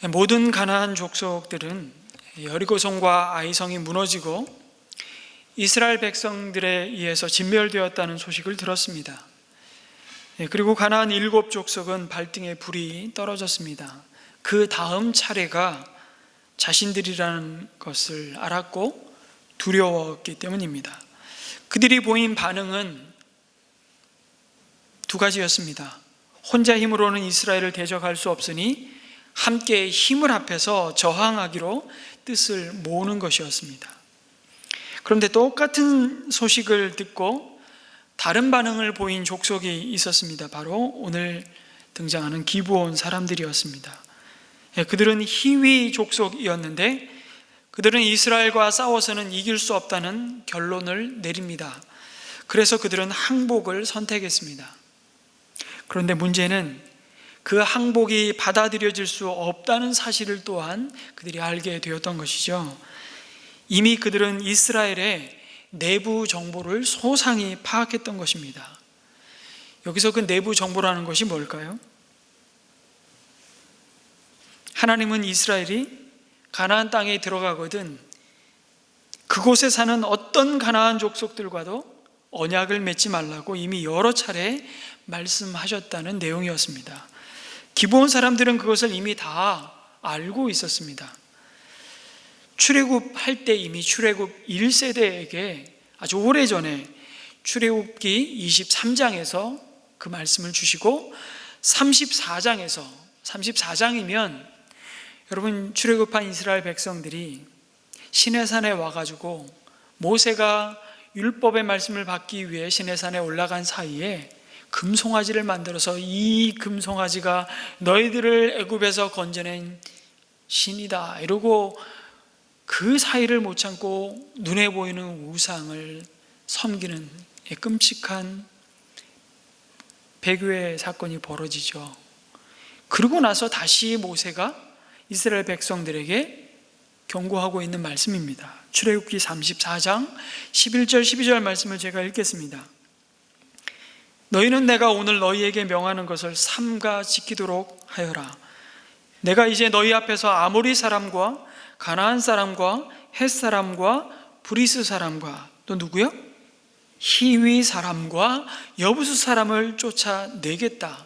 모든 가나안 족속들은 여리고성과 아이성이 무너지고 이스라엘 백성들에 의해서 진멸되었다는 소식을 들었습니다. 그리고 가나안 7족속은 발등에 불이 떨어졌습니다. 그 다음 차례가 자신들이라는 것을 알았고 두려웠기 때문입니다. 그들이 보인 반응은 두 가지였습니다. 혼자 힘으로는 이스라엘을 대적할 수 없으니 함께 힘을 합해서 저항하기로 뜻을 모으는 것이었습니다. 그런데 똑같은 소식을 듣고 다른 반응을 보인 족속이 있었습니다. 바로 오늘 등장하는 기브온 사람들이었습니다. 그들은 히위 족속이었는데 그들은 이스라엘과 싸워서는 이길 수 없다는 결론을 내립니다. 그래서 그들은 항복을 선택했습니다. 그런데 문제는 그 항복이 받아들여질 수 없다는 사실을 또한 그들이 알게 되었던 것이죠. 이미 그들은 이스라엘의 내부 정보를 소상히 파악했던 것입니다. 여기서 그 내부 정보라는 것이 뭘까요? 하나님은 이스라엘이 가나안 땅에 들어가거든 그곳에 사는 어떤 가나안 족속들과도 언약을 맺지 말라고 이미 여러 차례 말씀하셨다는 내용이었습니다. 기브온 사람들은 그것을 이미 다 알고 있었습니다. 출애굽할 때 이미 출애굽 1세대에게 아주 오래전에 출애굽기 23장에서 그 말씀을 주시고 34장이면 여러분 출애굽한 이스라엘 백성들이 시내산에 와가지고 모세가 율법의 말씀을 받기 위해 시내산에 올라간 사이에 금송아지를 만들어서 이 금송아지가 너희들을 애굽에서 건져낸 신이다 이러고 그 사이를 못 참고 눈에 보이는 우상을 섬기는 끔찍한 배교의 사건이 벌어지죠. 그러고 나서 다시 모세가 이스라엘 백성들에게 경고하고 있는 말씀입니다. 출애굽기 34장 11절 12절 말씀을 제가 읽겠습니다. 너희는 내가 오늘 너희에게 명하는 것을 삼가 지키도록 하여라. 내가 이제 너희 앞에서 아모리 사람과 가나안 사람과 헷 사람과 브리스 사람과 또 누구요? 히위 사람과 여부수 사람을 쫓아내겠다.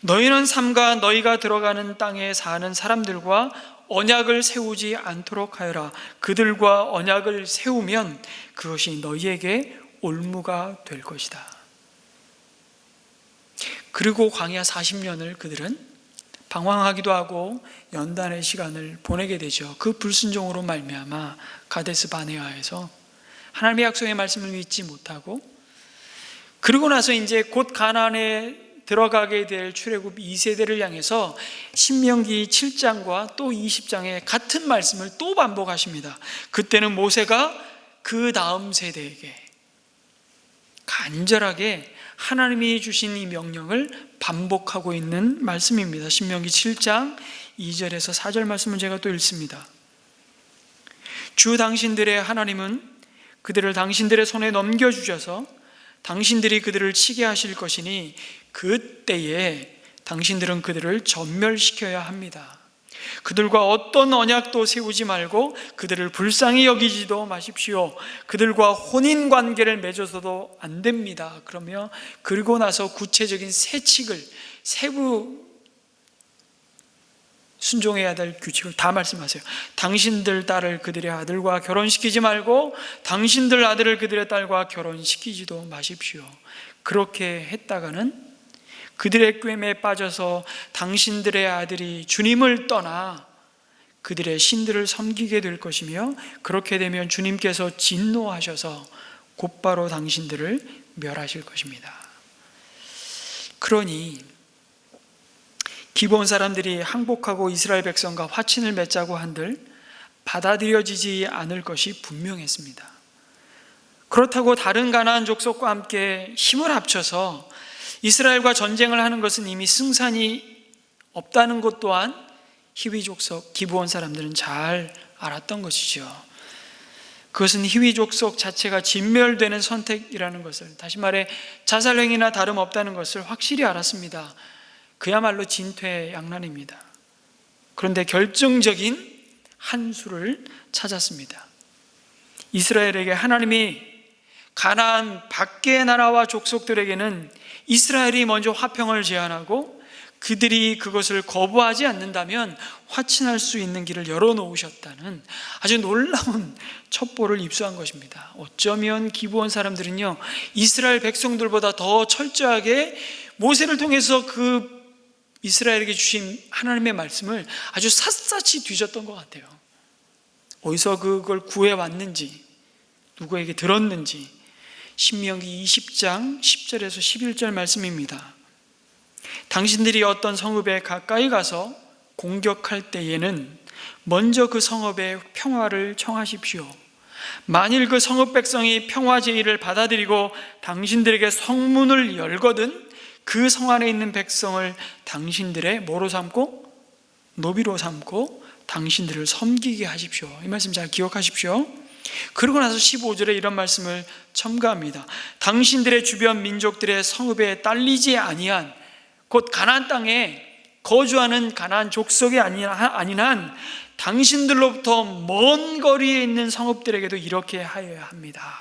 너희는 삼가 너희가 들어가는 땅에 사는 사람들과 언약을 세우지 않도록 하여라. 그들과 언약을 세우면 그것이 너희에게 올무가 될 것이다. 그리고 광야 40년을 그들은 방황하기도 하고 연단의 시간을 보내게 되죠. 그 불순종으로 말미암아 가데스 바네아에서 하나님의 약속의 말씀을 믿지 못하고 그리고 나서 이제 곧 가나안에 들어가게 될 출애굽 2세대를 향해서 신명기 7장과 또 20장에 같은 말씀을 또 반복하십니다. 그때는 모세가 그 다음 세대에게 간절하게 하나님이 주신 이 명령을 반복하고 있는 말씀입니다. 신명기 7장 2절에서 4절 말씀을 제가 또 읽습니다. 주 당신들의 하나님은 그들을 당신들의 손에 넘겨주셔서 당신들이 그들을 치게 하실 것이니 그때에 당신들은 그들을 전멸시켜야 합니다. 그들과 어떤 언약도 세우지 말고 그들을 불쌍히 여기지도 마십시오. 그들과 혼인관계를 맺어서도 안 됩니다. 그러며 그리고 나서 구체적인 세칙을 세부 순종해야 될 규칙을 다 말씀하세요. 당신들 딸을 그들의 아들과 결혼시키지 말고 당신들 아들을 그들의 딸과 결혼시키지도 마십시오. 그렇게 했다가는 그들의 꾀에 빠져서 당신들의 아들이 주님을 떠나 그들의 신들을 섬기게 될 것이며 그렇게 되면 주님께서 진노하셔서 곧바로 당신들을 멸하실 것입니다. 그러니 기브온 사람들이 항복하고 이스라엘 백성과 화친을 맺자고 한들 받아들여지지 않을 것이 분명했습니다. 그렇다고 다른 가나안 족속과 함께 힘을 합쳐서 이스라엘과 전쟁을 하는 것은 이미 승산이 없다는 것 또한 히위 족속 기브온 사람들은 잘 알았던 것이죠. 그것은 히위 족속 자체가 진멸되는 선택이라는 것을, 다시 말해 자살행위나 다름없다는 것을 확실히 알았습니다. 그야말로 진퇴양난입니다. 그런데 결정적인 한 수를 찾았습니다. 이스라엘에게 하나님이 가나안 밖의 나라와 족속들에게는 이스라엘이 먼저 화평을 제안하고 그들이 그것을 거부하지 않는다면 화친할 수 있는 길을 열어놓으셨다는 아주 놀라운 첩보를 입수한 것입니다. 어쩌면 기브온 사람들은요, 이스라엘 백성들보다 더 철저하게 모세를 통해서 그 이스라엘에게 주신 하나님의 말씀을 아주 샅샅이 뒤졌던 것 같아요. 어디서 그걸 구해왔는지, 누구에게 들었는지. 신명기 20장 10절에서 11절 말씀입니다. 당신들이 어떤 성읍에 가까이 가서 공격할 때에는 먼저 그 성읍의 평화를 청하십시오. 만일 그 성읍 백성이 평화 제의를 받아들이고 당신들에게 성문을 열거든 그 성 안에 있는 백성을 당신들의 뭐로 삼고? 노비로 삼고 당신들을 섬기게 하십시오. 이 말씀 잘 기억하십시오. 그러고 나서 15절에 이런 말씀을 첨가합니다. 당신들의 주변 민족들의 성읍에 딸리지 아니한 곧 가나안 땅에 거주하는 가나안 족속이 아닌 한 당신들로부터 먼 거리에 있는 성읍들에게도 이렇게 하여야 합니다.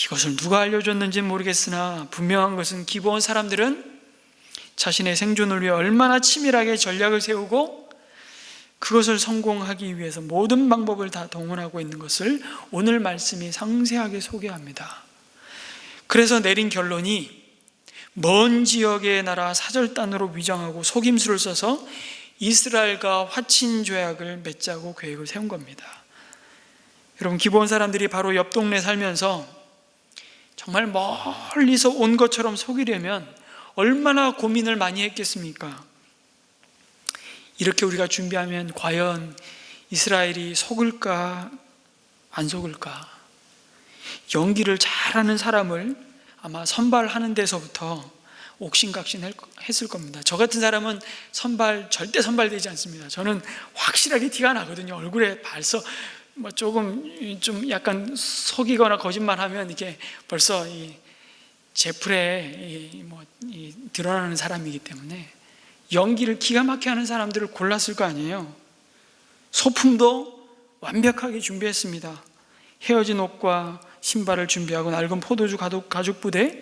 이것을 누가 알려줬는지는 모르겠으나 분명한 것은 기브온 사람들은 자신의 생존을 위해 얼마나 치밀하게 전략을 세우고 그것을 성공하기 위해서 모든 방법을 다 동원하고 있는 것을 오늘 말씀이 상세하게 소개합니다. 그래서 내린 결론이 먼 지역의 나라 사절단으로 위장하고 속임수를 써서 이스라엘과 화친 조약을 맺자고 계획을 세운 겁니다. 여러분, 기브온 사람들이 바로 옆 동네 살면서 정말 멀리서 온 것처럼 속이려면 얼마나 고민을 많이 했겠습니까? 이렇게 우리가 준비하면 과연 이스라엘이 속을까 안 속을까? 연기를 잘하는 사람을 아마 선발하는 데서부터 옥신각신 했을 겁니다. 저 같은 사람은 절대 선발되지 않습니다. 저는 확실하게 티가 나거든요. 얼굴에 발서 좀 약간 속이거나 거짓말하면 이게 벌써 이 제풀에 드러나는 사람이기 때문에 연기를 기가 막히게 하는 사람들을 골랐을 거 아니에요. 소품도 완벽하게 준비했습니다. 헤어진 옷과 신발을 준비하고 낡은 포도주 가죽 부대,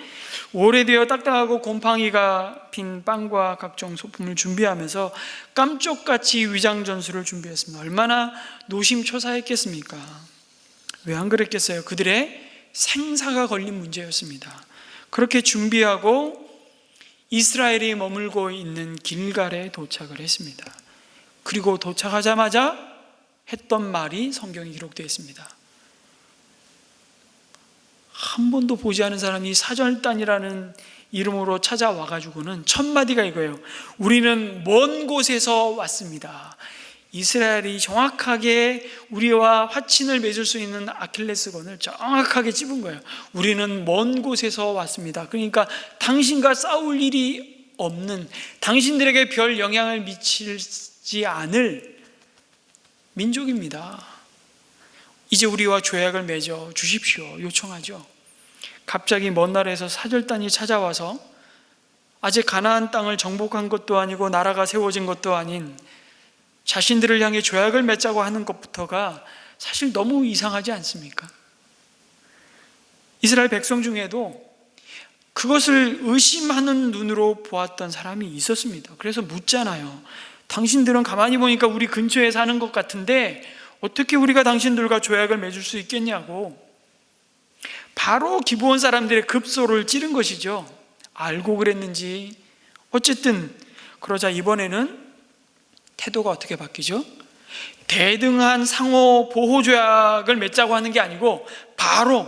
오래되어 딱딱하고 곰팡이가 핀 빵과 각종 소품을 준비하면서 깜쪽같이 위장 전술을 준비했습니다. 얼마나 노심초사했겠습니까? 왜 안 그랬겠어요? 그들의 생사가 걸린 문제였습니다. 그렇게 준비하고 이스라엘이 머물고 있는 길갈에 도착을 했습니다. 그리고 도착하자마자 했던 말이 성경에 기록되어 있습니다. 한 번도 보지 않은 사람이 사절단이라는 이름으로 찾아와가지고는 첫 마디가 이거예요. 우리는 먼 곳에서 왔습니다. 이스라엘이 정확하게 우리와 화친을 맺을 수 있는 아킬레스건을 정확하게 찝은 거예요. 우리는 먼 곳에서 왔습니다. 그러니까 당신과 싸울 일이 없는, 당신들에게 별 영향을 미치지 않을 민족입니다. 이제 우리와 조약을 맺어 주십시오. 요청하죠. 갑자기 먼 나라에서 사절단이 찾아와서 아직 가나안 땅을 정복한 것도 아니고 나라가 세워진 것도 아닌 자신들을 향해 조약을 맺자고 하는 것부터가 사실 너무 이상하지 않습니까? 이스라엘 백성 중에도 그것을 의심하는 눈으로 보았던 사람이 있었습니다. 그래서 묻잖아요. 당신들은 가만히 보니까 우리 근처에 사는 것 같은데 어떻게 우리가 당신들과 조약을 맺을 수 있겠냐고. 바로 기브온 사람들의 급소를 찌른 것이죠. 알고 그랬는지. 어쨌든 그러자 이번에는 태도가 어떻게 바뀌죠? 대등한 상호 보호 조약을 맺자고 하는 게 아니고 바로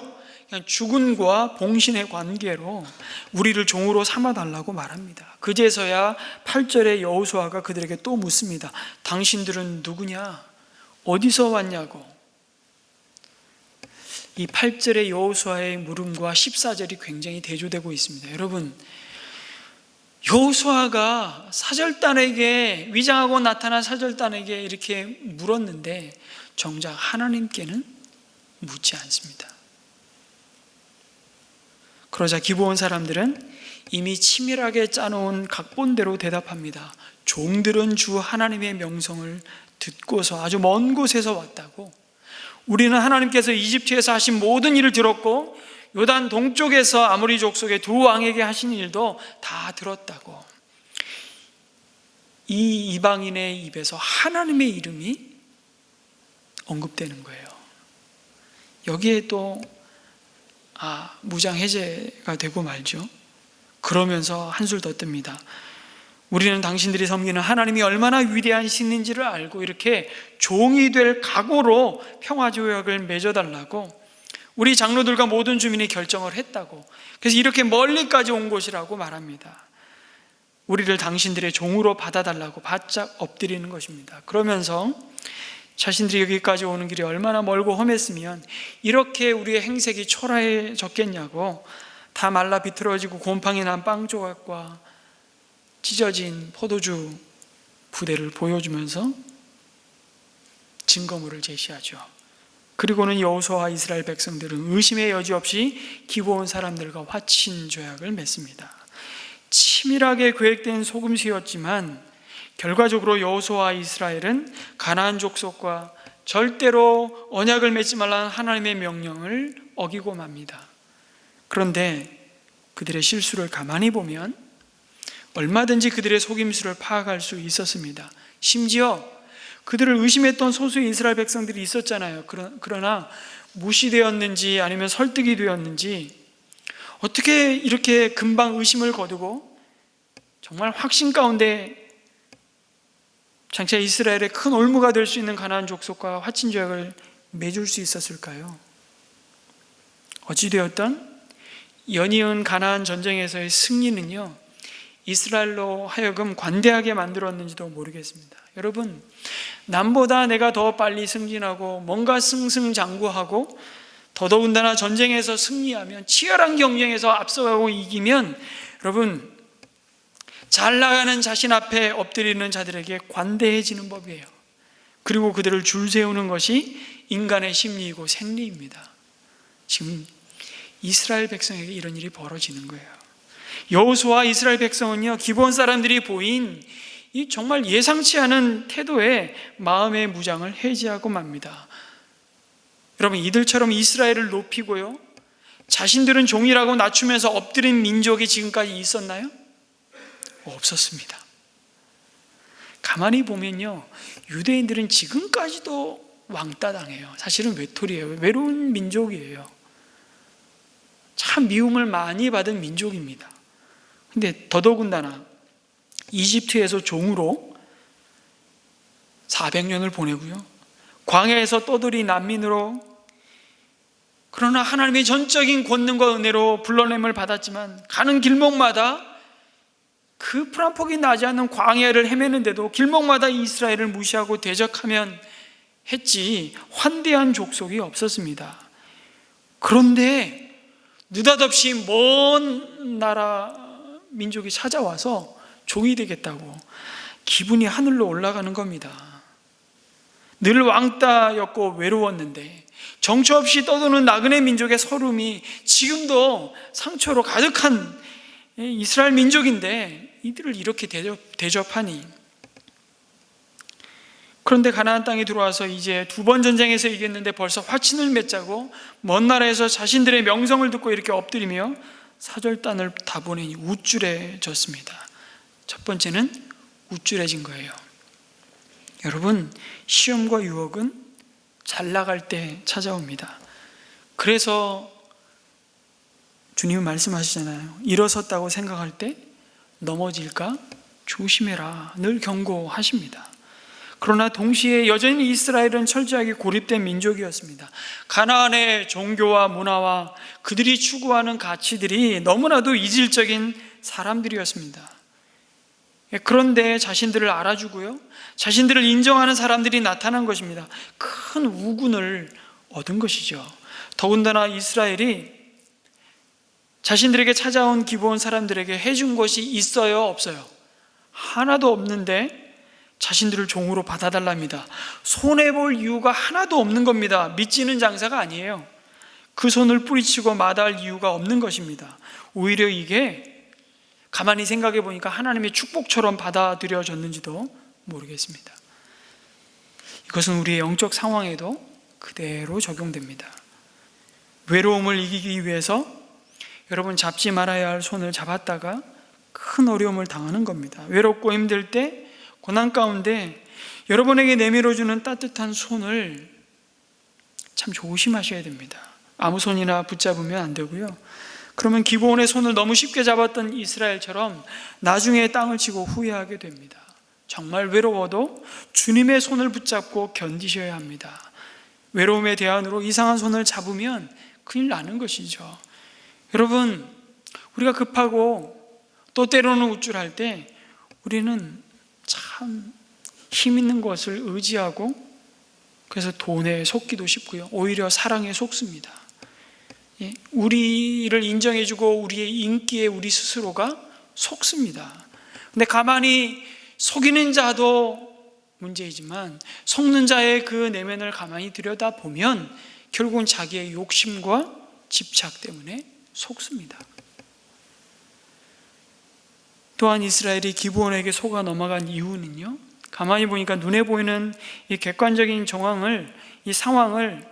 그냥 죽은과 봉신의 관계로 우리를 종으로 삼아달라고 말합니다. 그제서야 8절에 여호수아가 그들에게 또 묻습니다. 당신들은 누구냐? 어디서 왔냐고. 이 8절의 여호수아의 물음과 14절이 굉장히 대조되고 있습니다. 여러분, 여호수아가 사절단에게, 위장하고 나타난 사절단에게 이렇게 물었는데 정작 하나님께는 묻지 않습니다. 그러자 기브온 사람들은 이미 치밀하게 짜놓은 각본대로 대답합니다. 종들은 주 하나님의 명성을 듣고서 아주 먼 곳에서 왔다고. 우리는 하나님께서 이집트에서 하신 모든 일을 들었고 요단 동쪽에서 아모리 족속의 두 왕에게 하신 일도 다 들었다고. 이 이방인의 입에서 하나님의 이름이 언급되는 거예요. 여기에 또 무장 해제가 되고 말죠. 그러면서 한술 더 뜹니다. 우리는 당신들이 섬기는 하나님이 얼마나 위대한 신인지를 알고 이렇게 종이 될 각오로 평화조약을 맺어달라고 우리 장로들과 모든 주민이 결정을 했다고. 그래서 이렇게 멀리까지 온 곳이라고 말합니다. 우리를 당신들의 종으로 받아달라고 바짝 엎드리는 것입니다. 그러면서 자신들이 여기까지 오는 길이 얼마나 멀고 험했으면 이렇게 우리의 행색이 초라해졌겠냐고 다 말라 비틀어지고 곰팡이 난 빵 조각과 찢어진 포도주 부대를 보여주면서 증거물을 제시하죠. 그리고는 여호수아와 이스라엘 백성들은 의심의 여지 없이 기브온 사람들과 화친 조약을 맺습니다. 치밀하게 계획된 속임수였지만 결과적으로 여호수아와 이스라엘은 가나안 족속과 절대로 언약을 맺지 말라는 하나님의 명령을 어기고 맙니다. 그런데 그들의 실수를 가만히 보면 얼마든지 그들의 속임수를 파악할 수 있었습니다. 심지어 그들을 의심했던 소수의 이스라엘 백성들이 있었잖아요. 그러나 무시되었는지 아니면 설득이 되었는지 어떻게 이렇게 금방 의심을 거두고 정말 확신 가운데 장차 이스라엘의 큰 올무가 될 수 있는 가나안 족속과 화친 조약을 맺을 수 있었을까요? 어찌되었든 연이은 가나안 전쟁에서의 승리는요, 이스라엘로 하여금 관대하게 만들었는지도 모르겠습니다. 여러분, 남보다 내가 더 빨리 승진하고 뭔가 승승장구하고 더더군다나 전쟁에서 승리하면, 치열한 경쟁에서 앞서가고 이기면 여러분, 잘 나가는 자신 앞에 엎드리는 자들에게 관대해지는 법이에요. 그리고 그들을 줄 세우는 것이 인간의 심리이고 생리입니다. 지금 이스라엘 백성에게 이런 일이 벌어지는 거예요. 여호수아와 이스라엘 백성은요, 기브온 사람들이 보인 이 정말 예상치 않은 태도에 마음의 무장을 해제하고 맙니다. 여러분, 이들처럼 이스라엘을 높이고요, 자신들은 종이라고 낮추면서 엎드린 민족이 지금까지 있었나요? 없었습니다. 가만히 보면요, 유대인들은 지금까지도 왕따 당해요. 사실은 외톨이에요. 외로운 민족이에요. 참 미움을 많이 받은 민족입니다. 근데 더더군다나 이집트에서 종으로 400년을 보내고요, 광야에서 떠돌이 난민으로, 그러나 하나님의 전적인 권능과 은혜로 불러냄을 받았지만 가는 길목마다 그 풀한폭이 나지 않는 광야를 헤매는데도 길목마다 이스라엘을 무시하고 대적하면 했지 환대한 족속이 없었습니다. 그런데 느닷없이 먼 나라 민족이 찾아와서 종이 되겠다고 기분이 하늘로 올라가는 겁니다. 늘 왕따였고 외로웠는데 정처 없이 떠도는 나그네 민족의 서름이 지금도 상처로 가득한 이스라엘 민족인데 이들을 이렇게 대접하니. 그런데 가나안 땅에 들어와서 이제 두 번 전쟁에서 이겼는데 벌써 화친을 맺자고 먼 나라에서 자신들의 명성을 듣고 이렇게 엎드리며 사절단을 다 보내니 우쭐해졌습니다. 첫 번째는 우쭐해진 거예요. 여러분, 시험과 유혹은 잘 나갈 때 찾아옵니다. 그래서 주님은 말씀하시잖아요. 일어섰다고 생각할 때 넘어질까 조심해라, 늘 경고하십니다. 그러나 동시에 여전히 이스라엘은 철저하게 고립된 민족이었습니다. 가나안의 종교와 문화와 그들이 추구하는 가치들이 너무나도 이질적인 사람들이었습니다. 그런데 자신들을 알아주고요, 자신들을 인정하는 사람들이 나타난 것입니다. 큰 우군을 얻은 것이죠. 더군다나 이스라엘이 자신들에게 찾아온 기브온 사람들에게 해준 것이 있어요, 없어요? 하나도 없는데 자신들을 종으로 받아달랍니다. 손해볼 이유가 하나도 없는 겁니다. 믿지는 장사가 아니에요. 그 손을 뿌리치고 마다할 이유가 없는 것입니다. 오히려 이게 가만히 생각해 보니까 하나님의 축복처럼 받아들여졌는지도 모르겠습니다. 이것은 우리의 영적 상황에도 그대로 적용됩니다. 외로움을 이기기 위해서 여러분 잡지 말아야 할 손을 잡았다가 큰 어려움을 당하는 겁니다. 외롭고 힘들 때, 고난 가운데 여러분에게 내밀어주는 따뜻한 손을 참 조심하셔야 됩니다. 아무 손이나 붙잡으면 안 되고요. 그러면 기브온의 손을 너무 쉽게 잡았던 이스라엘처럼 나중에 땅을 치고 후회하게 됩니다. 정말 외로워도 주님의 손을 붙잡고 견디셔야 합니다. 외로움의 대안으로 이상한 손을 잡으면 큰일 나는 것이죠. 여러분, 우리가 급하고 또 때로는 우쭐할 때 우리는 참 힘 있는 것을 의지하고 그래서 돈에 속기도 쉽고요. 오히려 사랑에 속습니다. 우리를 인정해주고 우리의 인기에 우리 스스로가 속습니다. 근데 가만히 속이는 자도 문제이지만 속는 자의 그 내면을 가만히 들여다보면 결국은 자기의 욕심과 집착 때문에 속습니다. 또한 이스라엘이 기브온에게 속아 넘어간 이유는요, 가만히 보니까 눈에 보이는 이 객관적인 정황을, 이 상황을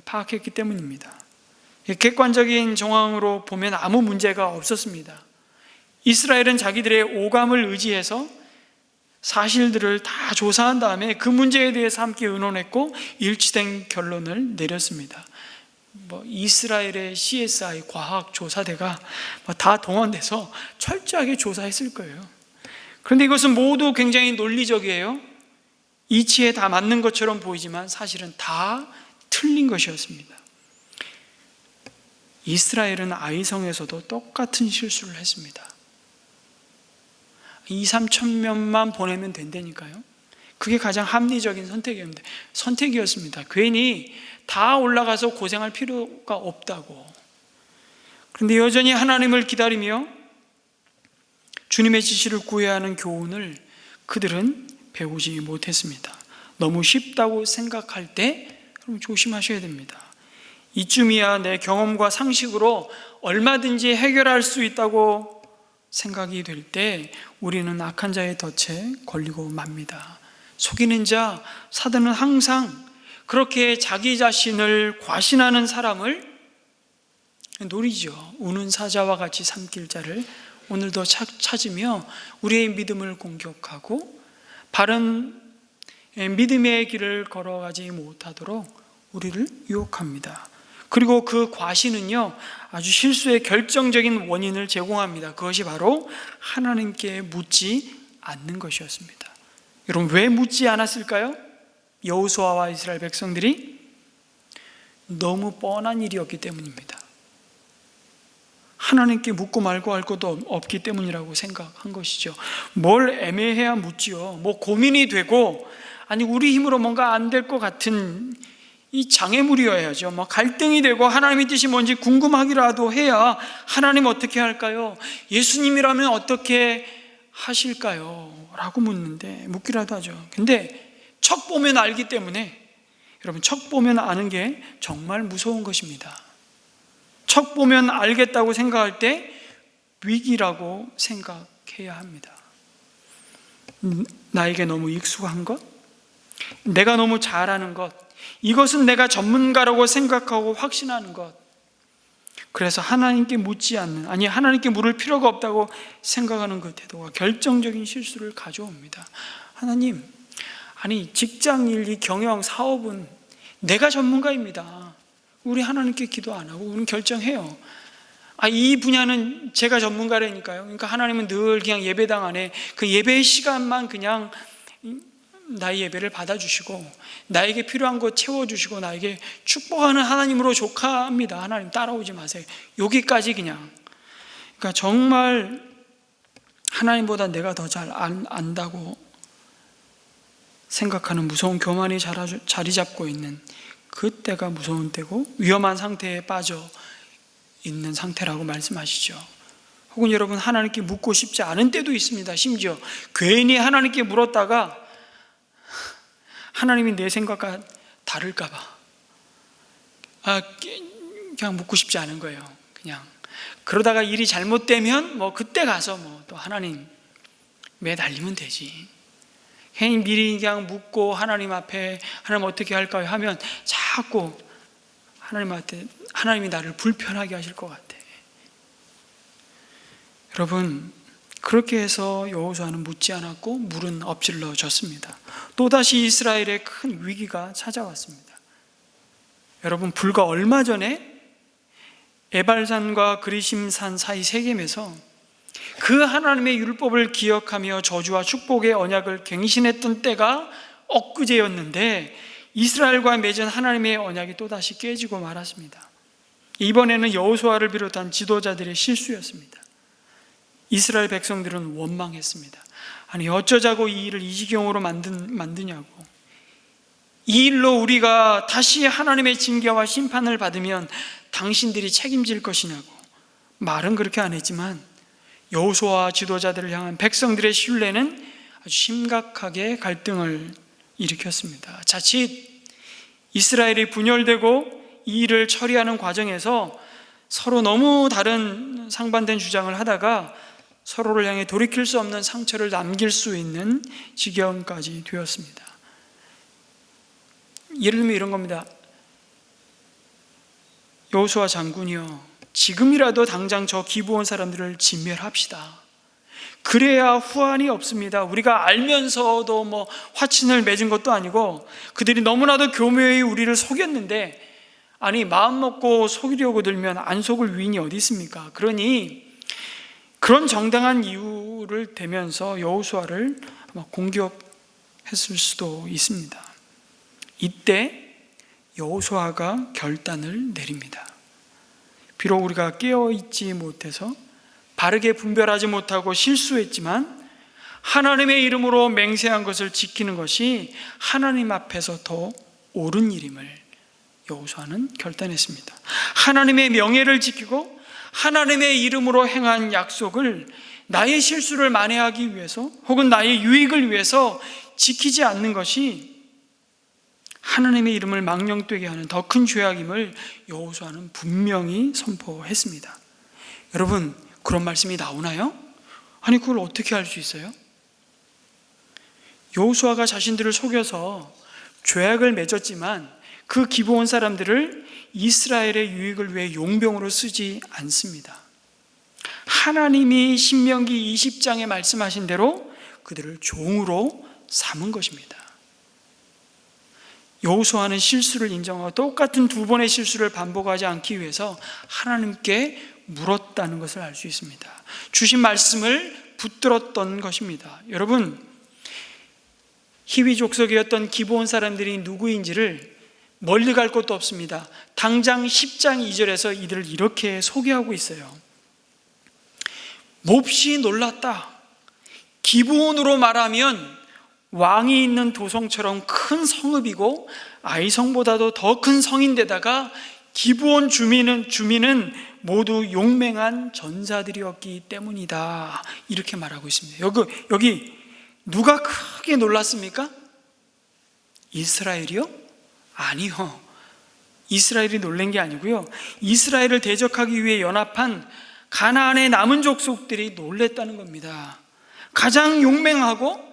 파악했기 때문입니다. 객관적인 정황으로 보면 아무 문제가 없었습니다. 이스라엘은 자기들의 오감을 의지해서 사실들을 다 조사한 다음에 그 문제에 대해서 함께 의논했고 일치된 결론을 내렸습니다. 이스라엘의 CSI 과학조사대가 다 동원돼서 철저하게 조사했을 거예요. 그런데 이것은 모두 굉장히 논리적이에요. 이치에 다 맞는 것처럼 보이지만 사실은 다 틀린 것이었습니다. 이스라엘은 아이성에서도 똑같은 실수를 했습니다. 2-3천 명만 보내면 된다니까요. 그게 가장 합리적인 선택이었습니다. 괜히 다 올라가서 고생할 필요가 없다고. 그런데 여전히 하나님을 기다리며 주님의 지시를 구해야 하는 교훈을 그들은 배우지 못했습니다. 너무 쉽다고 생각할 때 그럼 조심하셔야 됩니다. 이쯤이야 내 경험과 상식으로 얼마든지 해결할 수 있다고 생각이 될 때 우리는 악한 자의 덫에 걸리고 맙니다. 속이는 자, 사단은 항상 그렇게 자기 자신을 과신하는 사람을 노리죠. 우는 사자와 같이 삼킬 자를 오늘도 찾으며 우리의 믿음을 공격하고 바른 믿음의 길을 걸어가지 못하도록 우리를 유혹합니다. 그리고 그 과신은요, 아주 실수의 결정적인 원인을 제공합니다. 그것이 바로 하나님께 묻지 않는 것이었습니다. 여러분, 왜 묻지 않았을까요? 여호수아와 이스라엘 백성들이 너무 뻔한 일이었기 때문입니다. 하나님께 묻고 말고 할 것도 없기 때문이라고 생각한 것이죠. 뭘 애매해야 묻지요. 고민이 되고, 아니 우리 힘으로 뭔가 안 될 것 같은 이 장애물이어야죠. 갈등이 되고 하나님의 뜻이 뭔지 궁금하기라도 해야 하나님 어떻게 할까요? 예수님이라면 어떻게 하실까요? 라고 묻기라도 하죠. 근데 척 보면 알기 때문에, 여러분, 척 보면 아는 게 정말 무서운 것입니다. 척 보면 알겠다고 생각할 때 위기라고 생각해야 합니다. 나에게 너무 익숙한 것, 내가 너무 잘하는 것, 이것은 내가 전문가라고 생각하고 확신하는 것, 그래서 하나님께 묻지 않는, 아니 하나님께 물을 필요가 없다고 생각하는 그 태도가 결정적인 실수를 가져옵니다. 하나님, 아니 직장일, 이 경영, 사업은 내가 전문가입니다. 우리 하나님께 기도 안 하고 우리는 결정해요. 이 분야는 제가 전문가라니까요. 그러니까 하나님은 늘 그냥 예배당 안에 그 예배의 시간만 그냥 나의 예배를 받아주시고 나에게 필요한 것 채워주시고 나에게 축복하는 하나님으로 족합니다. 하나님 따라오지 마세요. 여기까지 그냥. 그러니까 정말 하나님보다 내가 더 잘 안다고 생각하는 무서운 교만이 자리 잡고 있는 그때가 무서운 때고 위험한 상태에 빠져 있는 상태라고 말씀하시죠. 혹은 여러분, 하나님께 묻고 싶지 않은 때도 있습니다. 심지어 괜히 하나님께 물었다가 하나님이 내 생각과 다를까 봐 그냥 묻고 싶지 않은 거예요. 그냥 그러다가 일이 잘못되면 그때 가서 또 하나님 매달리면 되지. 괜히 미리 그냥 묻고 하나님 앞에 하나님 어떻게 할까요? 하면 자꾸 하나님이 나를 불편하게 하실 것 같아. 여러분, 그렇게 해서 여호수아는 묻지 않았고 물은 엎질러졌습니다. 또다시 이스라엘의 큰 위기가 찾아왔습니다. 여러분, 불과 얼마 전에 에발산과 그리심산 사이 세겜에서 그 하나님의 율법을 기억하며 저주와 축복의 언약을 갱신했던 때가 엊그제였는데 이스라엘과 맺은 하나님의 언약이 또다시 깨지고 말았습니다. 이번에는 여호수아를 비롯한 지도자들의 실수였습니다. 이스라엘 백성들은 원망했습니다. 아니, 어쩌자고 이 일을 이 지경으로 만드냐고. 이 일로 우리가 다시 하나님의 징계와 심판을 받으면 당신들이 책임질 것이냐고. 말은 그렇게 안 했지만 여호수아와 지도자들을 향한 백성들의 신뢰는 아주 심각하게 갈등을 일으켰습니다. 자칫 이스라엘이 분열되고 이 일을 처리하는 과정에서 서로 너무 다른 상반된 주장을 하다가 서로를 향해 돌이킬 수 없는 상처를 남길 수 있는 지경까지 되었습니다. 예를 들면 이런 겁니다. 여호수아 장군이요, 지금이라도 당장 저 기브온 사람들을 진멸합시다. 그래야 후환이 없습니다. 우리가 알면서도 화친을 맺은 것도 아니고 그들이 너무나도 교묘히 우리를 속였는데, 아니 마음 먹고 속이려고 들면 안 속을 위인이 어디 있습니까? 그러니 그런 정당한 이유를 대면서 여호수아를 아마 공격했을 수도 있습니다. 이때 여호수아가 결단을 내립니다. 비록 우리가 깨어있지 못해서 바르게 분별하지 못하고 실수했지만 하나님의 이름으로 맹세한 것을 지키는 것이 하나님 앞에서 더 옳은 일임을 여호수아는 결단했습니다. 하나님의 명예를 지키고 하나님의 이름으로 행한 약속을 나의 실수를 만회하기 위해서 혹은 나의 유익을 위해서 지키지 않는 것이 하나님의 이름을 망령되게 하는 더 큰 죄악임을 여호수아는 분명히 선포했습니다. 여러분, 그런 말씀이 나오나요? 아니, 그걸 어떻게 알 수 있어요? 여호수아가 자신들을 속여서 죄악을 맺었지만 그 기브온 사람들을 이스라엘의 유익을 위해 용병으로 쓰지 않습니다. 하나님이 신명기 20장에 말씀하신 대로 그들을 종으로 삼은 것입니다. 여호수아는 실수를 인정하고 똑같은 두 번의 실수를 반복하지 않기 위해서 하나님께 물었다는 것을 알 수 있습니다. 주신 말씀을 붙들었던 것입니다. 여러분, 히위 족속이었던 기브온 사람들이 누구인지를 멀리 갈 것도 없습니다. 당장 10장 2절에서 이들을 이렇게 소개하고 있어요. 몹시 놀랐다. 기브온으로 말하면 왕이 있는 도성처럼 큰 성읍이고 아이성보다도 더 큰 성인데다가 기브온 주민은 모두 용맹한 전사들이었기 때문이다. 이렇게 말하고 있습니다. 여기 누가 크게 놀랐습니까? 이스라엘이요? 아니요. 이스라엘이 놀란 게 아니고요. 이스라엘을 대적하기 위해 연합한 가나안의 남은 족속들이 놀랬다는 겁니다. 가장 용맹하고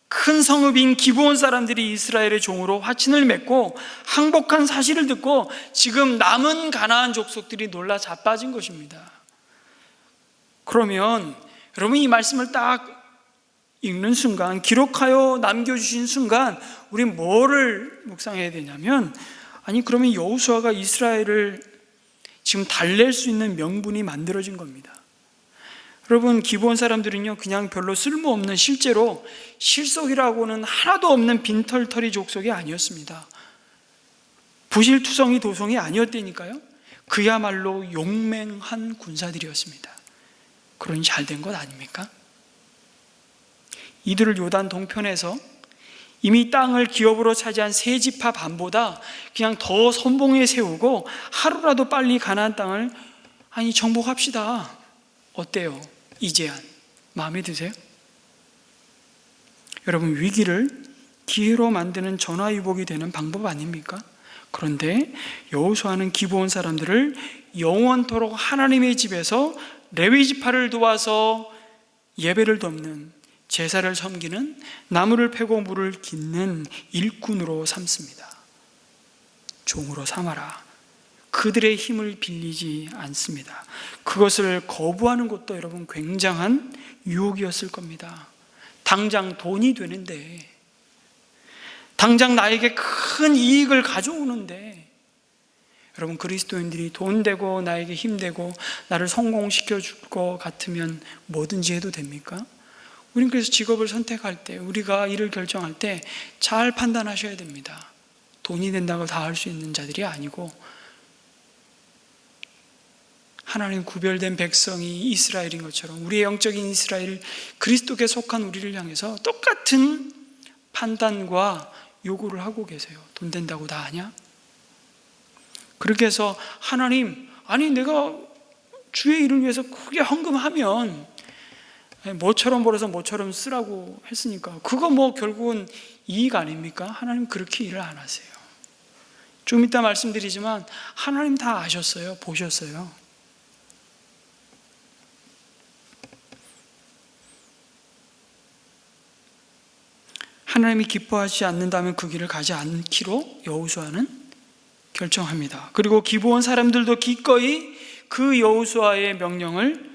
큰 성읍인 기브온 사람들이 이스라엘의 종으로 화친을 맺고 항복한 사실을 듣고 지금 남은 가나안 족속들이 놀라 자빠진 것입니다. 그러면 여러분, 이 말씀을 딱 읽는 순간, 기록하여 남겨주신 순간 우리 뭐를 묵상해야 되냐면, 아니 그러면 여호수아가 이스라엘을 지금 달랠 수 있는 명분이 만들어진 겁니다. 여러분, 기브온 사람들은요 그냥 별로 쓸모없는, 실제로 실속이라고는 하나도 없는 빈털터리 족속이 아니었습니다. 부실투성이 도성이 아니었다니까요. 그야말로 용맹한 군사들이었습니다. 그러니 잘 된 것 아닙니까? 이들을 요단 동편에서 이미 땅을 기업으로 차지한 세 지파 반보다 그냥 더 선봉에 세우고 하루라도 빨리 가나안 땅을 정복합시다. 어때요? 이 제안 마음에 드세요? 여러분, 위기를 기회로 만드는 전화위복이 되는 방법 아닙니까? 그런데 여호수아는 기브온 사람들을 영원토록 하나님의 집에서 레위 지파를 도와서 예배를 돕는, 제사를 섬기는, 나무를 패고 물을 깃는 일꾼으로 삼습니다. 종으로 삼아라. 그들의 힘을 빌리지 않습니다. 그것을 거부하는 것도 여러분 굉장한 유혹이었을 겁니다. 당장 돈이 되는데, 당장 나에게 큰 이익을 가져오는데, 여러분 그리스도인들이 돈 되고 나에게 힘 되고 나를 성공시켜 줄 것 같으면 뭐든지 해도 됩니까? 우리는 그래서 직업을 선택할 때, 우리가 일을 결정할 때 잘 판단하셔야 됩니다. 돈이 된다고 다 할 수 있는 자들이 아니고, 하나님 구별된 백성이 이스라엘인 것처럼 우리의 영적인 이스라엘, 그리스도께 속한 우리를 향해서 똑같은 판단과 요구를 하고 계세요. 돈 된다고 다 하냐? 그렇게 해서 하나님, 아니 내가 주의 일을 위해서 크게 헌금하면 뭐처럼 벌어서 뭐처럼 쓰라고 했으니까 그거 뭐 결국은 이익 아닙니까? 하나님 그렇게 일을 안 하세요. 좀 이따 말씀드리지만 하나님 다 아셨어요. 보셨어요. 하나님이 기뻐하지 않는다면 그 길을 가지 않기로 여호수아는 결정합니다. 그리고 기브온 사람들도 기꺼이 그 여호수아의 명령을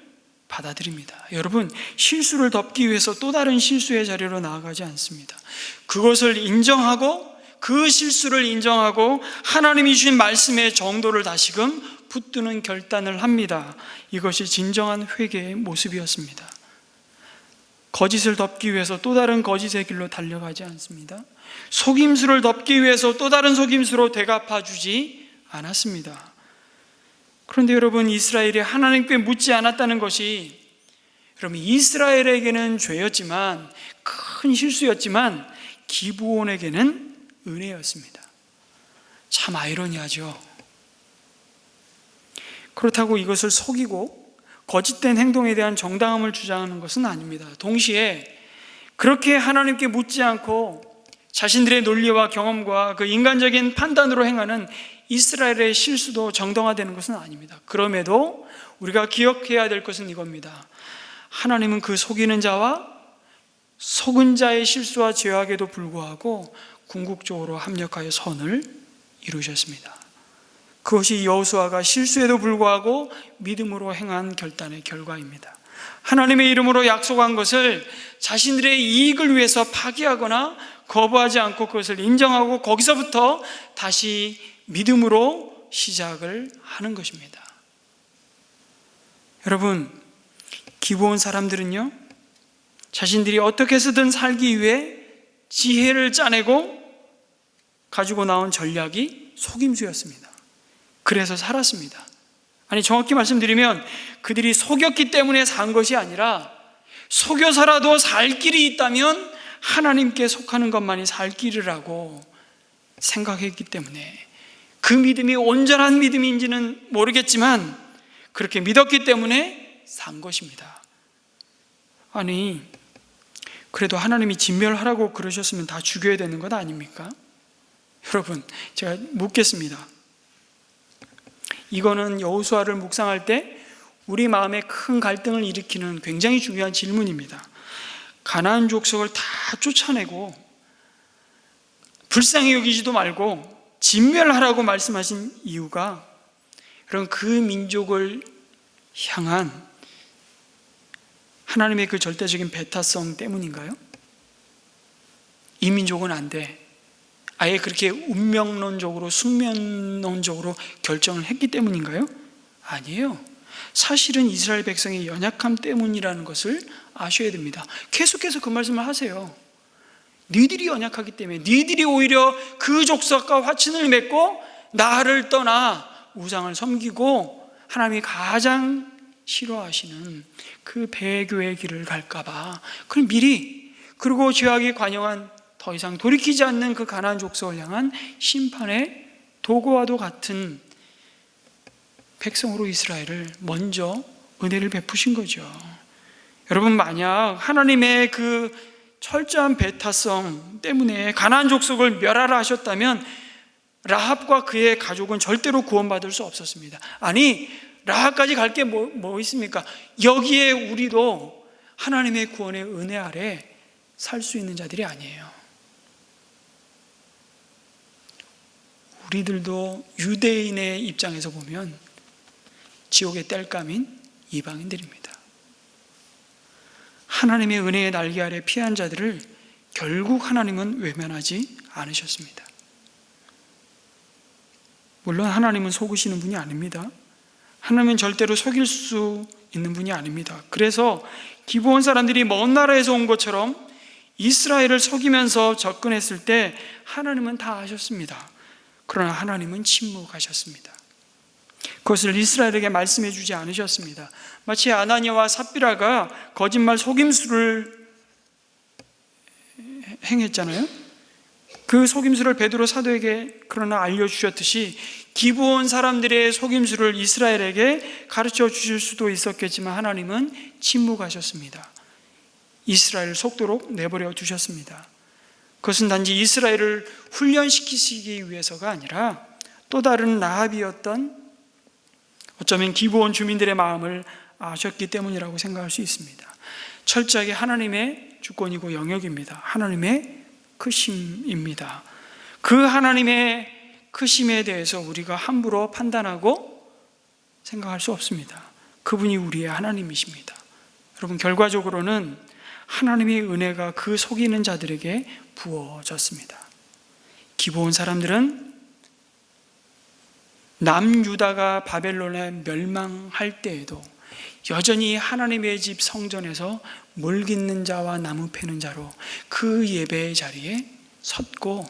받아들입니다. 여러분, 실수를 덮기 위해서 또 다른 실수의 자리로 나아가지 않습니다. 그것을 인정하고, 그 실수를 인정하고 하나님이 주신 말씀의 정도를 다시금 붙드는 결단을 합니다. 이것이 진정한 회개의 모습이었습니다. 거짓을 덮기 위해서 또 다른 거짓의 길로 달려가지 않습니다. 속임수를 덮기 위해서 또 다른 속임수로 되갚아주지 않았습니다. 그런데 여러분, 이스라엘이 하나님께 묻지 않았다는 것이 여러분 이스라엘에게는 죄였지만, 큰 실수였지만 기브온에게는 은혜였습니다. 참 아이러니하죠. 그렇다고 이것을 속이고 거짓된 행동에 대한 정당함을 주장하는 것은 아닙니다. 동시에 그렇게 하나님께 묻지 않고 자신들의 논리와 경험과 그 인간적인 판단으로 행하는 이스라엘의 실수도 정당화되는 것은 아닙니다. 그럼에도 우리가 기억해야 될 것은 이겁니다. 하나님은 그 속이는 자와 속은 자의 실수와 죄악에도 불구하고 궁극적으로 합력하여 선을 이루셨습니다. 그것이 여호수아가 실수에도 불구하고 믿음으로 행한 결단의 결과입니다. 하나님의 이름으로 약속한 것을 자신들의 이익을 위해서 파기하거나 거부하지 않고 그것을 인정하고 거기서부터 다시 믿음으로 시작을 하는 것입니다. 여러분, 기브온 사람들은요, 자신들이 어떻게 해서든 살기 위해 지혜를 짜내고 가지고 나온 전략이 속임수였습니다. 그래서 살았습니다. 아니, 정확히 말씀드리면 그들이 속였기 때문에 산 것이 아니라, 속여서라도 살 길이 있다면 하나님께 속하는 것만이 살 길이라고 생각했기 때문에, 그 믿음이 온전한 믿음인지는 모르겠지만 그렇게 믿었기 때문에 산 것입니다. 아니, 그래도 하나님이 진멸하라고 그러셨으면 다 죽여야 되는 것 아닙니까? 여러분, 제가 묻겠습니다. 이거는 여호수아를 묵상할 때 우리 마음에 큰 갈등을 일으키는 굉장히 중요한 질문입니다. 가나안 족속을 다 쫓아내고 불쌍히 여기지도 말고 진멸하라고 말씀하신 이유가, 그럼 그 민족을 향한 하나님의 그 절대적인 배타성 때문인가요? 이 민족은 안 돼, 아예 그렇게 운명론적으로, 숙명론적으로 결정을 했기 때문인가요? 아니에요. 사실은 이스라엘 백성의 연약함 때문이라는 것을 아셔야 됩니다. 계속해서 그 말씀을 하세요. 니들이 연약하기 때문에, 니들이 오히려 그 족속과 화친을 맺고 나를 떠나 우상을 섬기고 하나님이 가장 싫어하시는 그 배교의 길을 갈까봐, 그럼 미리, 그리고 죄악에 관영한 더 이상 돌이키지 않는 그 가나안 족속을 향한 심판의 도구와도 같은 백성으로 이스라엘을 먼저 은혜를 베푸신 거죠. 여러분, 만약 하나님의 그 철저한 배타성 때문에 가나안 족속을 멸하라 하셨다면 라합과 그의 가족은 절대로 구원받을 수 없었습니다. 아니, 라합까지 갈 게 뭐 있습니까? 여기에 우리도 하나님의 구원의 은혜 아래 살 수 있는 자들이 아니에요. 우리들도 유대인의 입장에서 보면 지옥의 땔감인 이방인들입니다. 하나님의 은혜의 날개 아래 피한 자들을 결국 하나님은 외면하지 않으셨습니다. 물론 하나님은 속으시는 분이 아닙니다. 하나님은 절대로 속일 수 있는 분이 아닙니다. 그래서 기브온 사람들이 먼 나라에서 온 것처럼 이스라엘을 속이면서 접근했을 때 하나님은 다 아셨습니다. 그러나 하나님은 침묵하셨습니다. 그것을 이스라엘에게 말씀해 주지 않으셨습니다. 마치 아나니아와 삽비라가 거짓말 속임수를 행했잖아요. 그 속임수를 베드로 사도에게 그러나 알려주셨듯이 기브온 사람들의 속임수를 이스라엘에게 가르쳐 주실 수도 있었겠지만 하나님은 침묵하셨습니다. 이스라엘을 속도록 내버려 두셨습니다. 그것은 단지 이스라엘을 훈련시키시기 위해서가 아니라 또 다른 라합이었던 어쩌면 기브온 주민들의 마음을 아셨기 때문이라고 생각할 수 있습니다. 철저하게 하나님의 주권이고 영역입니다. 하나님의 크심입니다. 그 하나님의 크심에 대해서 우리가 함부로 판단하고 생각할 수 없습니다. 그분이 우리의 하나님이십니다. 여러분, 결과적으로는 하나님의 은혜가 그 속이는 자들에게 부어졌습니다. 기브온 사람들은 남유다가 바벨론에 멸망할 때에도 여전히 하나님의 집 성전에서 물 깃는 자와 나무 패는 자로 그 예배의 자리에 섰고,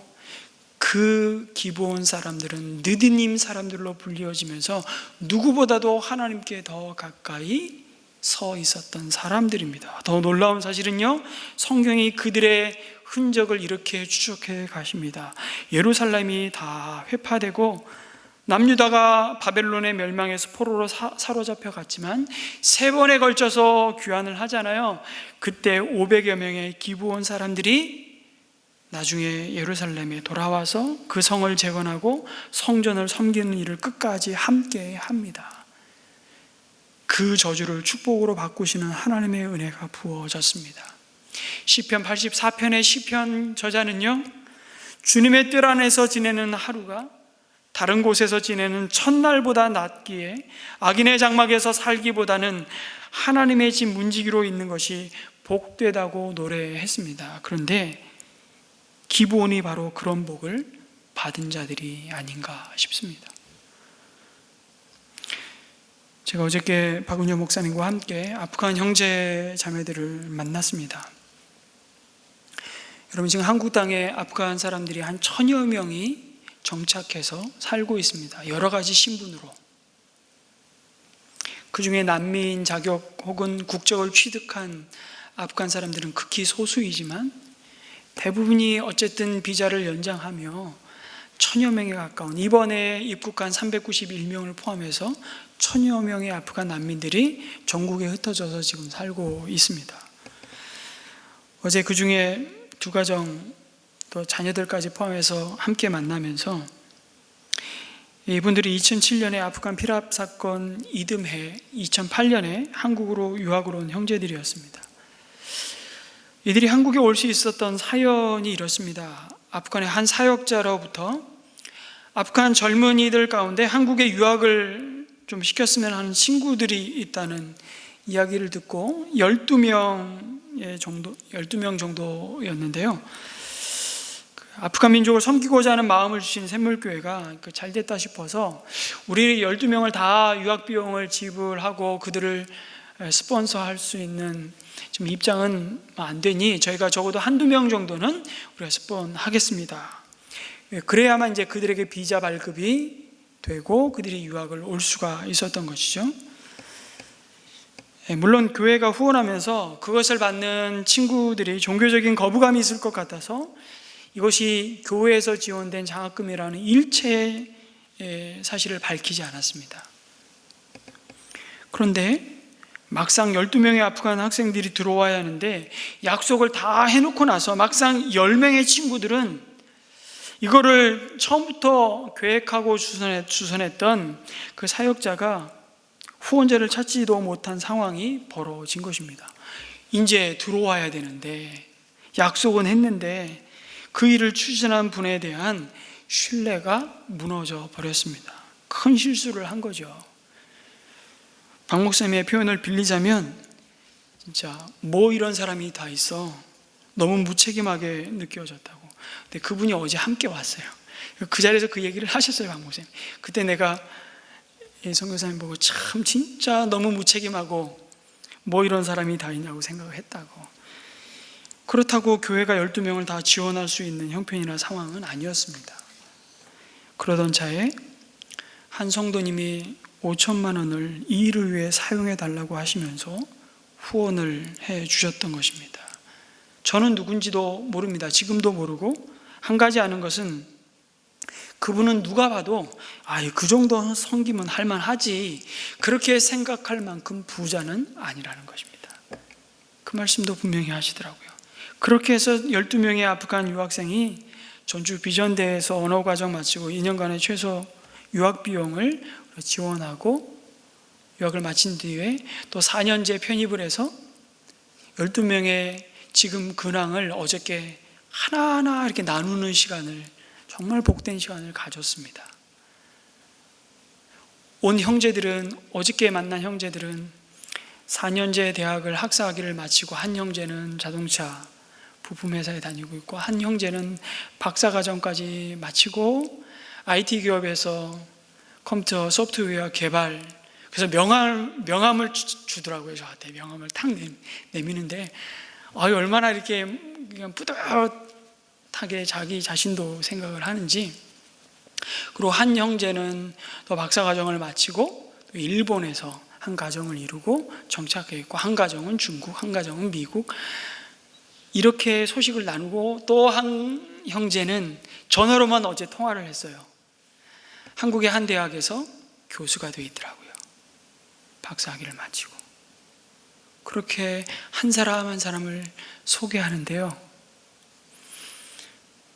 그 기브온 사람들은 느디님 사람들로 불리워지면서 누구보다도 하나님께 더 가까이 서 있었던 사람들입니다. 더 놀라운 사실은요, 성경이 그들의 흔적을 이렇게 추적해 가십니다. 예루살렘이 다 회파되고 남유다가 바벨론의 멸망에서 포로로 사로잡혀 갔지만 3번에 걸쳐서 귀환을 하잖아요. 그때 500여 명의 기브온 사람들이 나중에 예루살렘에 돌아와서 그 성을 재건하고 성전을 섬기는 일을 끝까지 함께 합니다. 그 저주를 축복으로 바꾸시는 하나님의 은혜가 부어졌습니다. 시편 84편의 시편 저자는요, 주님의 뜰 안에서 지내는 하루가 다른 곳에서 지내는 첫날보다 낫기에 악인의 장막에서 살기보다는 하나님의 집 문지기로 있는 것이 복되다고 노래했습니다. 그런데 기브온이 바로 그런 복을 받은 자들이 아닌가 싶습니다. 제가 어저께 박은효 목사님과 함께 아프간 형제 자매들을 만났습니다. 여러분, 지금 한국 땅에 아프간 사람들이 한 1000여 명이 정착해서 살고 있습니다. 여러 가지 신분으로. 그 중에 난민 자격 혹은 국적을 취득한 아프간 사람들은 극히 소수이지만 대부분이 어쨌든 비자를 연장하며 1000여 명에 가까운, 이번에 입국한 391명을 포함해서 1000여 명의 아프간 난민들이 전국에 흩어져서 지금 살고 있습니다. 어제 그 중에 2가정, 또 자녀들까지 포함해서 함께 만나면서 이분들이 2007년에 아프간 피랍 사건 이듬해 2008년에 한국으로 유학을 온 형제들이었습니다. 이들이 한국에 올 수 있었던 사연이 이렇습니다. 아프간의 한 사역자로부터 아프간 젊은이들 가운데 한국에 유학을 좀 시켰으면 하는 친구들이 있다는 이야기를 듣고 12명 정도였는데요. 아프간 민족을 섬기고자 하는 마음을 주신 샘물교회가 잘 됐다 싶어서 우리 12명을 다 유학 비용을 지불하고 그들을 스폰서할 수 있는 지금 입장은 안 되니 저희가 적어도 1-2명 정도는 우리가 스폰하겠습니다. 그래야만 이제 그들에게 비자 발급이 되고 그들이 유학을 올 수가 있었던 것이죠. 물론 교회가 후원하면서 그것을 받는 친구들이 종교적인 거부감이 있을 것 같아서 이것이 교회에서 지원된 장학금이라는 일체의 사실을 밝히지 않았습니다. 그런데 막상 12명의 아프간 학생들이 들어와야 하는데 약속을 다 해놓고 나서 막상 10명의 친구들은 이거를 처음부터 계획하고 주선했던 그 사역자가 후원자를 찾지도 못한 상황이 벌어진 것입니다. 이제 들어와야 되는데, 약속은 했는데 그 일을 추진한 분에 대한 신뢰가 무너져 버렸습니다. 큰 실수를 한 거죠. 박 목사님의 표현을 빌리자면, 진짜 뭐 이런 사람이 다 있어, 너무 무책임하게 느껴졌다고. 근데 그분이 어제 함께 왔어요. 그 자리에서 그 얘기를 하셨어요, 박 목사님. 그때 내가 선교사님 보고 참 진짜 너무 무책임하고 뭐 이런 사람이 다 있냐고 생각을 했다고. 그렇다고 교회가 12명을 다 지원할 수 있는 형편이나 상황은 아니었습니다. 그러던 차에 한 성도님이 5천만 원을 이 일을 위해 사용해 달라고 하시면서 후원을 해 주셨던 것입니다. 저는 누군지도 모릅니다. 지금도 모르고, 한 가지 아는 것은 그분은 누가 봐도 그 정도 섬기면 할만하지, 그렇게 생각할 만큼 부자는 아니라는 것입니다. 그 말씀도 분명히 하시더라고요. 그렇게 해서 12명의 아프간 유학생이 전주 비전대에서 언어과정 마치고 2년간의 최소 유학 비용을 지원하고 유학을 마친 뒤에 또 4년제 편입을 해서 12명의 지금 근황을 어저께 하나하나 이렇게 나누는 시간을, 정말 복된 시간을 가졌습니다. 온 형제들은, 어저께 만난 형제들은 4년제 대학을 학사학위를 마치고, 한 형제는 자동차 부품회사에 다니고 있고, 한 형제는 박사과정까지 마치고 IT 기업에서 컴퓨터 소프트웨어 개발, 그래서 명함을 주더라고요. 저한테 명함을 탁 내미는데 얼마나 이렇게 그냥 뿌듯하게 자기 자신도 생각을 하는지. 그리고 한 형제는 또 박사과정을 마치고 또 일본에서 한 가정을 이루고 정착해 있고, 한 가정은 중국, 한 가정은 미국, 이렇게 소식을 나누고, 또 한 형제는 전화로만 어제 통화를 했어요. 한국의 한 대학에서 교수가 되어 있더라고요. 박사학위를 마치고. 그렇게 한 사람 한 사람을 소개하는데요,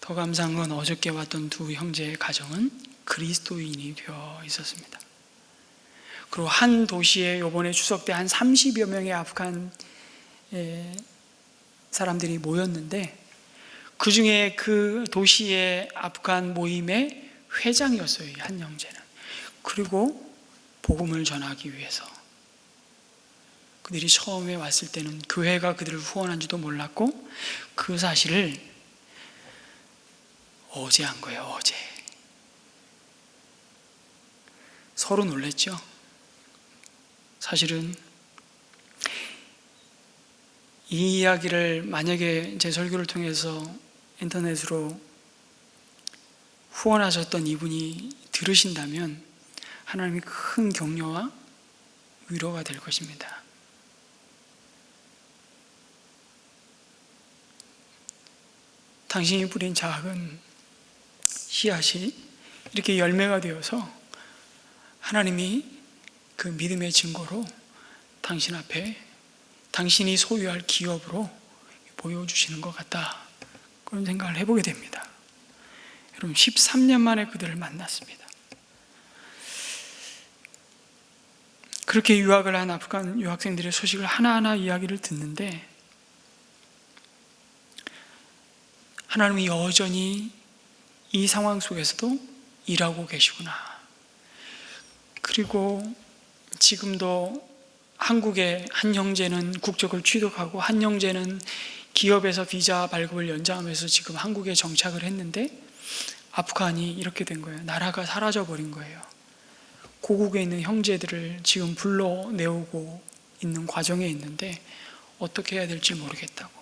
더 감사한 건 어저께 왔던 두 형제의 가정은 그리스도인이 되어 있었습니다. 그리고 한 도시에 이번에 추석 때 한 30여 명의 아프간 사람들이 모였는데, 그 중에 그 도시의 아프간 모임의 회장이었어요, 한 형제는. 그리고 복음을 전하기 위해서. 그들이 처음에 왔을 때는 교회가 그들을 후원한지도 몰랐고, 그 사실을 어제 한 거예요, 어제. 서로 놀랬죠. 사실은 이 이야기를 만약에 제 설교를 통해서 인터넷으로 후원하셨던 이분이 들으신다면 하나님이 큰 격려와 위로가 될 것입니다. 당신이 뿌린 작은 씨앗이 이렇게 열매가 되어서 하나님이 그 믿음의 증거로 당신 앞에 당신이 소유할 기업으로 보여주시는 것 같다, 그런 생각을 해보게 됩니다. 여러분, 13년 만에 그들을 만났습니다. 그렇게 유학을 한 아프간 유학생들의 소식을 하나하나 이야기를 듣는데, 하나님이 여전히 이 상황 속에서도 일하고 계시구나. 그리고 지금도 한국의 한 형제는 국적을 취득하고, 한 형제는 기업에서 비자 발급을 연장하면서 지금 한국에 정착을 했는데, 아프간이 이렇게 된 거예요. 나라가 사라져 버린 거예요. 고국에 있는 형제들을 지금 불러내오고 있는 과정에 있는데 어떻게 해야 될지 모르겠다고.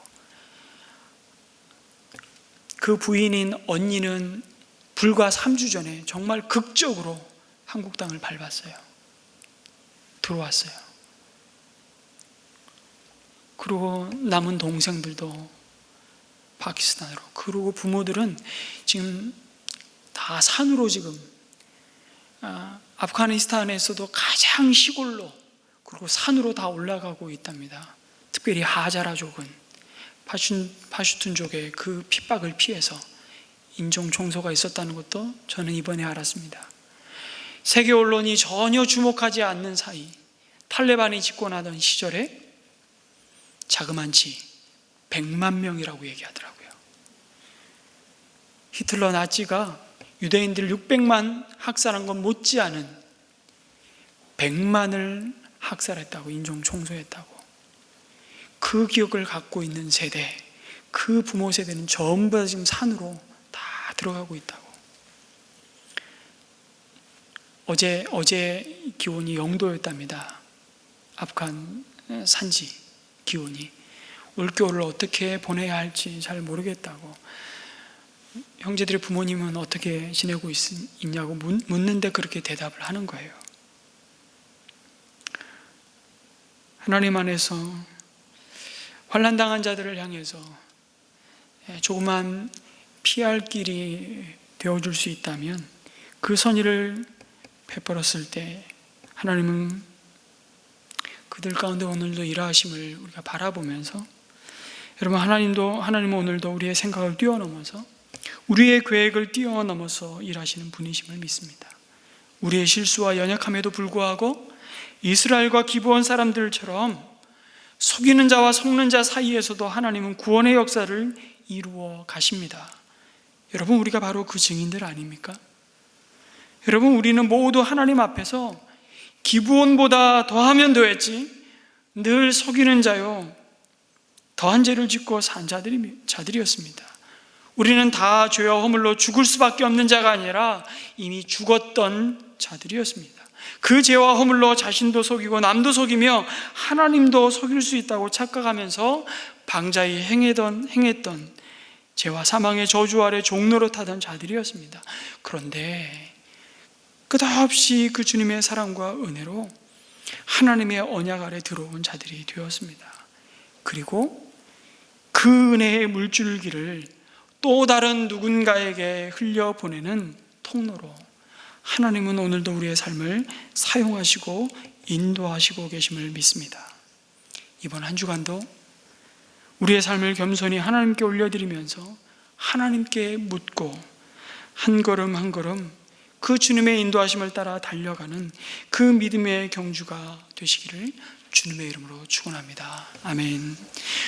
그 부인인 언니는 불과 3주 전에 정말 극적으로 한국 땅을 밟았어요. 들어왔어요. 그리고 남은 동생들도 파키스탄으로, 그리고 부모들은 지금 다 산으로, 지금 아프가니스탄에서도 가장 시골로, 그리고 산으로 다 올라가고 있답니다. 특별히 하자라족은 파슈툰족의 그 핍박을 피해서 인종 청소가 있었다는 것도 저는 이번에 알았습니다. 세계 언론이 전혀 주목하지 않는 사이 탈레반이 집권하던 시절에 자그만치 100만 명이라고 얘기하더라고요. 히틀러 나치가 유대인들 600만 학살한 건 못지않은 100만을 학살했다고, 인종 청소했다고. 그 기억을 갖고 있는 세대, 그 부모 세대는 전부 다 지금 산으로 다 들어가고 있다고. 어제 기온이 0도였답니다. 아프간 산지 기온이. 올겨울을 어떻게 보내야 할지 잘 모르겠다고. 형제들의 부모님은 어떻게 지내고 있냐고 묻는데 그렇게 대답을 하는 거예요. 하나님 안에서 환난당한 자들을 향해서 조그만 피할 길이 되어줄 수 있다면 그 선의를 베풀었을 때 하나님은 그들 가운데 오늘도 일하심을 우리가 바라보면서, 여러분, 하나님은 오늘도 우리의 생각을 뛰어넘어서, 우리의 계획을 뛰어넘어서 일하시는 분이심을 믿습니다. 우리의 실수와 연약함에도 불구하고 이스라엘과 기브온 사람들처럼 속이는 자와 속는 자 사이에서도 하나님은 구원의 역사를 이루어 가십니다. 여러분, 우리가 바로 그 증인들 아닙니까? 여러분, 우리는 모두 하나님 앞에서 기브온보다 더하면 더했지 늘 속이는 자요, 더한 죄를 짓고 산 자들이었습니다. 우리는 다 죄와 허물로 죽을 수밖에 없는 자가 아니라 이미 죽었던 자들이었습니다. 그 죄와 허물로 자신도 속이고 남도 속이며 하나님도 속일 수 있다고 착각하면서 방자히 행했던 죄와 사망의 저주 아래 종노릇하던 자들이었습니다. 그런데 끝없이 그 주님의 사랑과 은혜로 하나님의 언약 아래 들어온 자들이 되었습니다. 그리고 그 은혜의 물줄기를 또 다른 누군가에게 흘려보내는 통로로 하나님은 오늘도 우리의 삶을 사용하시고 인도하시고 계심을 믿습니다. 이번 한 주간도 우리의 삶을 겸손히 하나님께 올려드리면서 하나님께 묻고 한 걸음 한 걸음 그 주님의 인도하심을 따라 달려가는 그 믿음의 경주가 되시기를 주님의 이름으로 축원합니다. 아멘.